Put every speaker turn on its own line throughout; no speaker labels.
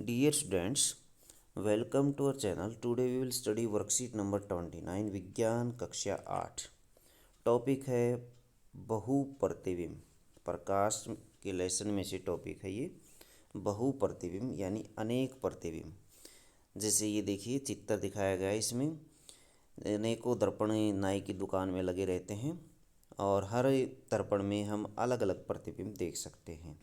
Dear students, welcome to our channel. Today we will study worksheet number 29 विज्ञान कक्षा 8। Topic है बहुप्रतिबिंब। प्रकाश के lesson में से टॉपिक है ये बहुप्रतिबिंब यानी अनेक प्रतिबिंब। जैसे ये देखिए चित्र दिखाया गया है, इसमें अनेकों दर्पण नाई की दुकान में लगे रहते हैं और हर दर्पण में हम अलग अलग प्रतिबिंब देख सकते हैं।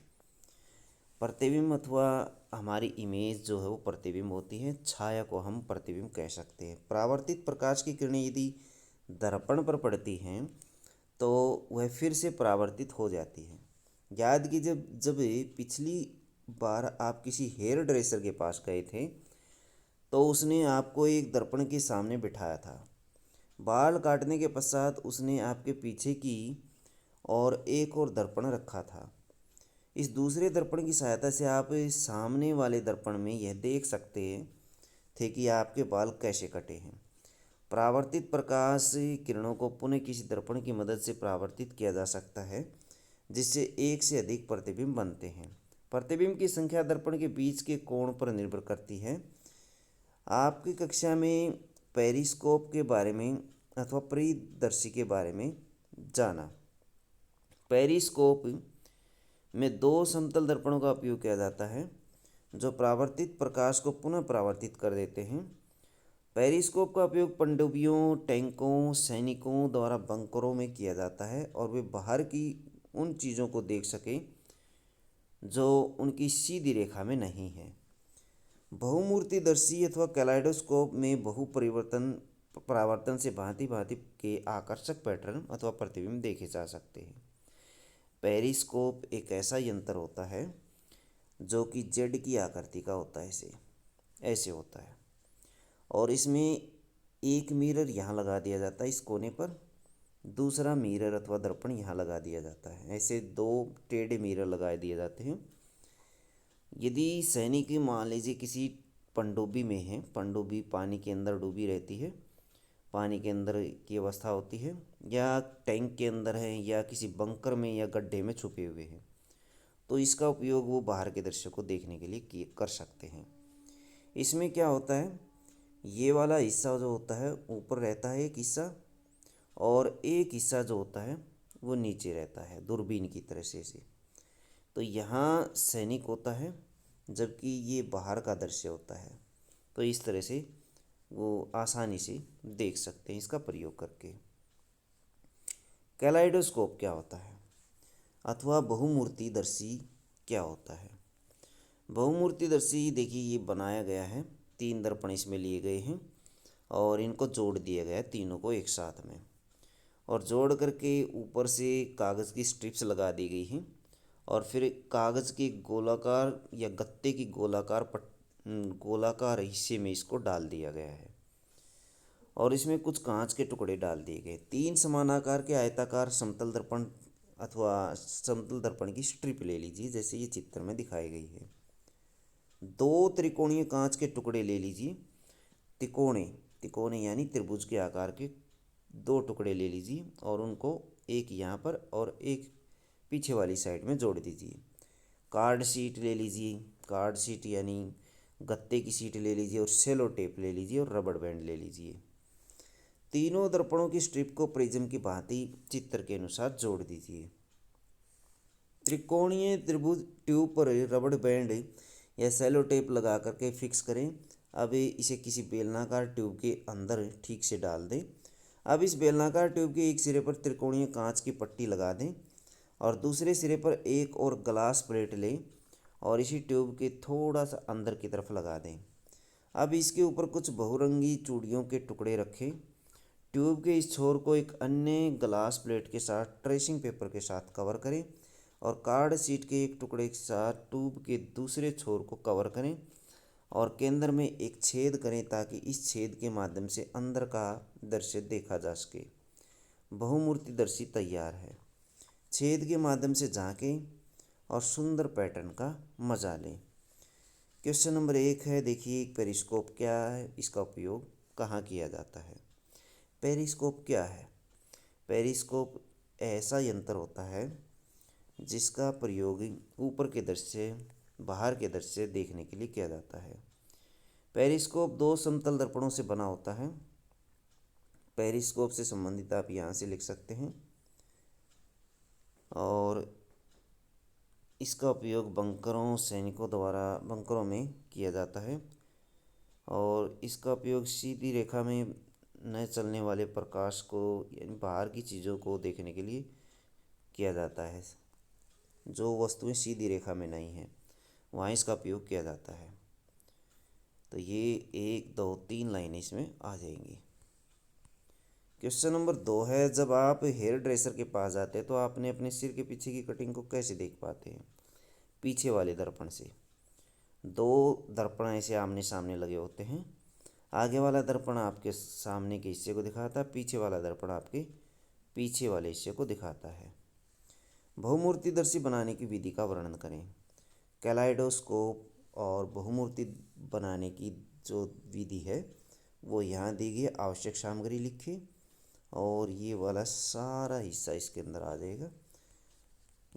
प्रतिबिंब अथवा हमारी इमेज जो है वो प्रतिबिंब होती है, छाया को हम प्रतिबिंब कह सकते हैं। परावर्तित प्रकाश की किरणें यदि दर्पण पर पड़ती हैं तो वह फिर से परावर्तित हो जाती है। याद कि जब जब पिछली बार आप किसी हेयर ड्रेसर के पास गए थे तो उसने आपको एक दर्पण के सामने बिठाया था। बाल काटने के पश्चात उसने आपके पीछे की और एक और दर्पण रखा था। इस दूसरे दर्पण की सहायता से आप सामने वाले दर्पण में यह देख सकते थे कि आपके बाल कैसे कटे हैं। परावर्तित प्रकाश किरणों को पुनः किसी दर्पण की मदद से परावर्तित किया जा सकता है, जिससे एक से अधिक प्रतिबिंब बनते हैं। प्रतिबिंब की संख्या दर्पण के बीच के कोण पर निर्भर करती है। आपकी कक्षा में पेरिस्कोप के बारे में अथवा परिदर्शी के बारे में जाना। पेरिस्कोप में दो समतल दर्पणों का उपयोग किया जाता है जो परावर्तित प्रकाश को पुनः परावर्तित कर देते हैं। पेरिस्कोप का उपयोग पनडुब्बियों, टैंकों, सैनिकों द्वारा बंकरों में किया जाता है और वे बाहर की उन चीज़ों को देख सकें जो उनकी सीधी रेखा में नहीं है। बहुमूर्तिदर्शी अथवा कैलाइडोस्कोप में परावर्तन से भांति भांति के आकर्षक पैटर्न अथवा प्रतिबिंब देखे जा सकते हैं। पेरिस्कोप एक ऐसा यंत्र होता है जो कि जेड की आकृति का होता है, ऐसे होता है और इसमें एक मिरर यहाँ लगा दिया जाता है इस कोने पर, दूसरा मिरर अथवा दर्पण यहाँ लगा दिया जाता है। ऐसे दो टेढ़े मिरर लगा दिए जाते हैं। यदि सैनिक मान लीजिए किसी पनडुब्बी में है, पनडुब्बी पानी के अंदर डूबी रहती है, पानी के अंदर की अवस्था होती है, या टैंक के अंदर है या किसी बंकर में या गड्ढे में छुपे हुए हैं, तो इसका उपयोग वो बाहर के दृश्य को देखने के लिए कर सकते हैं। इसमें क्या होता है, ये वाला हिस्सा जो होता है ऊपर रहता है एक हिस्सा, और एक हिस्सा जो होता है वो नीचे रहता है दूरबीन की तरह से। तो यहाँ सैनिक होता है जबकि ये बाहर का दृश्य होता है। तो इस तरह से वो आसानी से देख सकते हैं इसका प्रयोग करके। कैलाइडोस्कोप क्या होता है अथवा बहुमूर्तिदर्शी क्या होता है? बहुमूर्तिदर्शी देखिए ये बनाया गया है, तीन दर्पण इसमें लिए गए हैं और इनको जोड़ दिया गया है तीनों को एक साथ में, और जोड़ करके ऊपर से कागज़ की स्ट्रिप्स लगा दी गई हैं और फिर कागज़ के गोलाकार या गत्ते की गोलाकार हिस्से में इसको डाल दिया गया है और इसमें कुछ कांच के टुकड़े डाल दिए गए। तीन समान आकार के आयताकार समतल दर्पण अथवा समतल दर्पण की स्ट्रिप ले लीजिए, जैसे ये चित्र में दिखाई गई है। दो त्रिकोणीय कांच के टुकड़े ले लीजिए, तिकोने तिकोने यानी त्रिभुज के आकार के दो टुकड़े ले लीजिए और उनको एक यहाँ पर और एक पीछे वाली साइड में जोड़ दीजिए। कार्ड शीट ले लीजिए, कार्ड शीट यानी गत्ते की शीट ले लीजिए और सेलो टेप ले लीजिए और रबड़ बैंड ले लीजिए। तीनों दर्पणों की स्ट्रिप को प्रिज्म की भांति चित्र के अनुसार जोड़ दीजिए। त्रिकोणीय त्रिभुज ट्यूब पर रबड़ बैंड या सेलो टेप लगा करके फिक्स करें। अब इसे किसी बेलनाकार ट्यूब के अंदर ठीक से डाल दें। अब इस बेलनाकार ट्यूब के एक सिरे पर त्रिकोणीय कांच की पट्टी लगा दें और दूसरे सिरे पर एक और ग्लास प्लेट लें और इसी ट्यूब के थोड़ा सा अंदर की तरफ लगा दें। अब इसके ऊपर कुछ बहुरंगी चूड़ियों के टुकड़े रखें। ट्यूब के इस छोर को एक अन्य ग्लास प्लेट के साथ ट्रेसिंग पेपर के साथ कवर करें और कार्ड शीट के एक टुकड़े के साथ ट्यूब के दूसरे छोर को कवर करें और केंद्र में एक छेद करें ताकि इस छेद के माध्यम से अंदर का दृश्य देखा जा सके। बहुमूर्तिदर्शी तैयार है। छेद के माध्यम से झांकें और सुंदर पैटर्न का मजा लें। क्वेश्चन नंबर 1 है, देखिए पेरिस्कोप क्या है, इसका उपयोग कहाँ किया जाता है? पेरिस्कोप क्या है? पेरिस्कोप ऐसा यंत्र होता है जिसका प्रयोग ऊपर के दृश्य बाहर के दृश्य से देखने के लिए किया जाता है। पेरिस्कोप दो समतल दर्पणों से बना होता है। पेरिस्कोप से संबंधित आप यहाँ से लिख सकते हैं। और इसका उपयोग बंकरों सैनिकों द्वारा बंकरों में किया जाता है। और इसका उपयोग सीधी रेखा में न चलने वाले प्रकाश को यानी बाहर की चीज़ों को देखने के लिए किया जाता है। जो वस्तुएं सीधी रेखा में नहीं हैं वहाँ इसका उपयोग किया जाता है। तो ये 1 2 3 लाइनें इसमें आ जाएंगी। क्वेश्चन नंबर 2 है, जब आप हेयर ड्रेसर के पास जाते हैं तो आपने अपने सिर के पीछे की कटिंग को कैसे देख पाते हैं? पीछे वाले दर्पण से। दो दर्पण ऐसे आमने सामने लगे होते हैं। आगे वाला दर्पण आपके सामने के हिस्से को दिखाता है, पीछे वाला दर्पण आपके पीछे वाले हिस्से को दिखाता है। बहुमूर्तिदर्शी बनाने की विधि का वर्णन करें। कैलाइडोस्कोप और बहुमूर्ति बनाने की जो विधि है वो यहाँ दी गई है। आवश्यक सामग्री लिखिए और ये वाला सारा हिस्सा इसके अंदर आ जाएगा।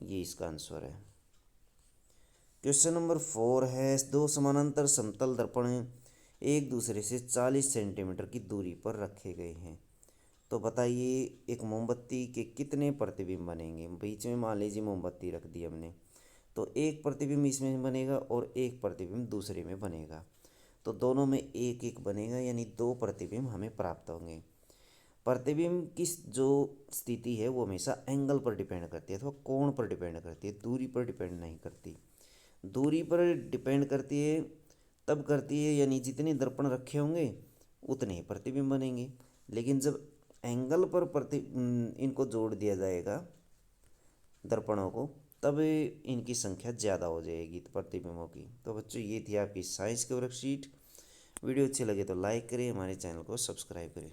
ये इसका आंसर है। क्वेश्चन नंबर 4 है, दो समानांतर समतल दर्पण एक दूसरे से 40 सेंटीमीटर की दूरी पर रखे गए हैं। तो बताइए एक मोमबत्ती के कितने प्रतिबिंब बनेंगे? बीच में मान लीजिए मोमबत्ती रख दी हमने, तो एक प्रतिबिंब इसमें बनेगा और एक प्रतिबिंब दूसरे में बनेगा। तो दोनों में एक एक बनेगा, यानी 2 प्रतिबिंब हमें प्राप्त होंगे। प्रतिबिंब की जो स्थिति है वो हमेशा एंगल पर डिपेंड करती है अथवा कोण पर डिपेंड करती है, दूरी पर डिपेंड नहीं करती। दूरी पर डिपेंड करती है तब करती है यानी जितने दर्पण रखे होंगे उतने ही प्रतिबिंब बनेंगे। लेकिन जब एंगल पर इनको जोड़ दिया जाएगा दर्पणों को, तब इनकी संख्या ज़्यादा हो जाएगी प्रतिबिंबों की। तो बच्चों ये थी आपकी साइंस की वर्कशीट। वीडियो अच्छी लगे तो लाइक करें, हमारे चैनल को सब्सक्राइब करें।